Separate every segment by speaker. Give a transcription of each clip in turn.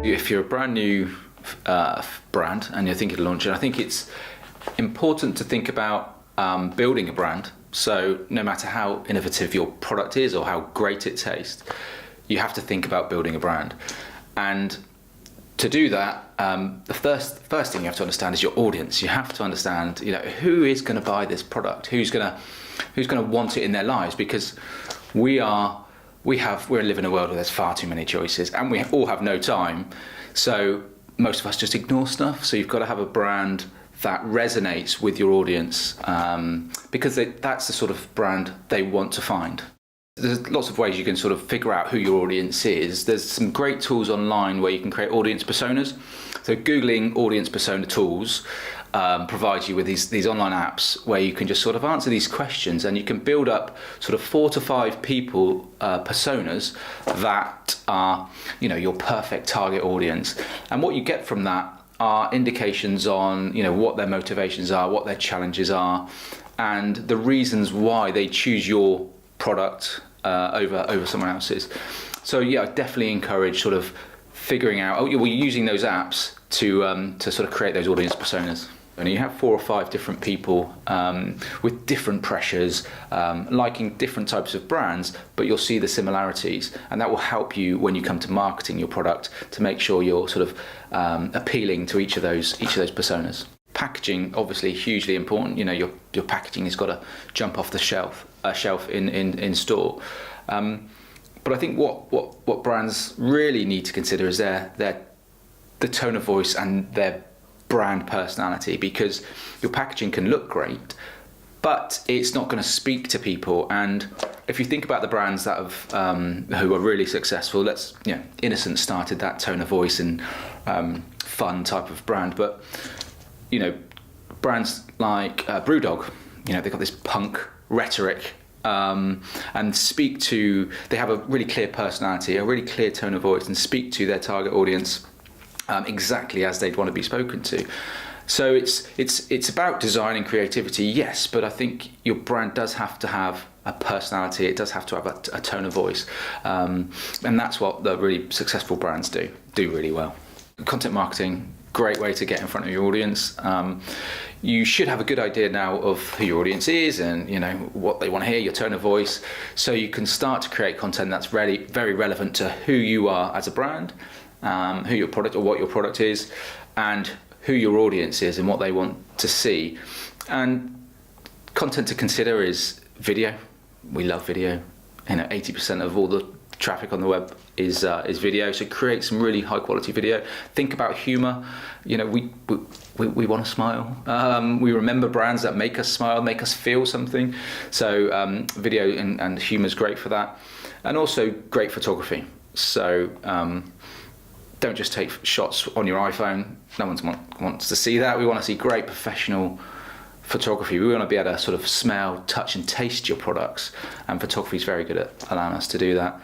Speaker 1: If you're a brand new brand and you're thinking of launching, I think it's important to think about building a brand. So no matter how innovative your product is or how great it tastes, you have to think about building a brand. And to do that, the first thing you have to understand is your audience. You have to understand, who is going to buy this product, who's going to want it in their lives, because we're living in a world where there's far too many choices, and we all have no time. So most of us just ignore stuff. So you've got to have a brand that resonates with your audience, because that's the sort of brand they want to find. There's lots of ways you can sort of figure out who your audience is. There's some great tools online where you can create audience personas. So Googling audience persona tools provides you with these online apps where you can just sort of answer these questions, and you can build up sort of 4 to 5 people personas that are, your perfect target audience. And what you get from that are indications on, what their motivations are, what their challenges are, and the reasons why they choose your product over someone else's. So yeah, I definitely encourage sort of figuring out, we're using those apps to sort of create those audience personas. And you have 4 or 5 different people with different pressures, liking different types of brands, but you'll see the similarities, and that will help you when you come to marketing your product to make sure you're sort of appealing to each of those personas. Packaging, obviously hugely important. Your packaging has got to jump off the shelf in store. But I think what brands really need to consider is the tone of voice and their brand personality, because your packaging can look great, but it's not going to speak to people. And if you think about the brands that have who are really successful, Innocent started that tone of voice and fun type of brand, but brands like Brewdog, they've got this punk rhetoric, and they have a really clear personality, a really clear tone of voice, and speak to their target audience exactly as they'd want to be spoken to. So it's about design and creativity, yes, but I think your brand does have to have a personality. It does have to have a tone of voice, and that's what the really successful brands do really well. Content marketing, great way to get in front of your audience. You should have a good idea now of who your audience is and what they want to hear, your tone of voice, so you can start to create content that's really very relevant to who you are as a brand, who your product or what your product is, and who your audience is and what they want to see. And content to consider is video. We love video. 80% of all the traffic on the web is video, so create some really high quality video. Think about humor. We want to smile. We remember brands that make us smile, make us feel something. So video and humor is great for that, and also great photography. So don't just take shots on your iPhone. No one wants to see that. We want to see great professional photography. We want to be able to sort of smell, touch and taste your products, and photography is very good at allowing us to do that.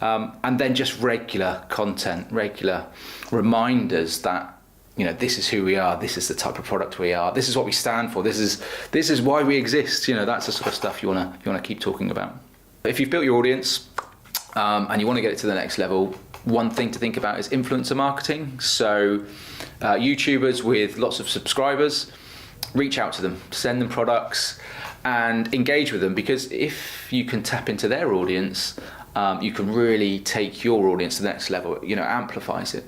Speaker 1: And then just regular content, regular reminders that this is who we are, this is the type of product we are, this is what we stand for, this is why we exist. That's the sort of stuff you want to keep talking about. If you've built your audience and you want to get it to the next level, one thing to think about is influencer marketing. So YouTubers with lots of subscribers, reach out to them, send them products and engage with them, because if you can tap into their audience, you can really take your audience to the next level. Amplifies it.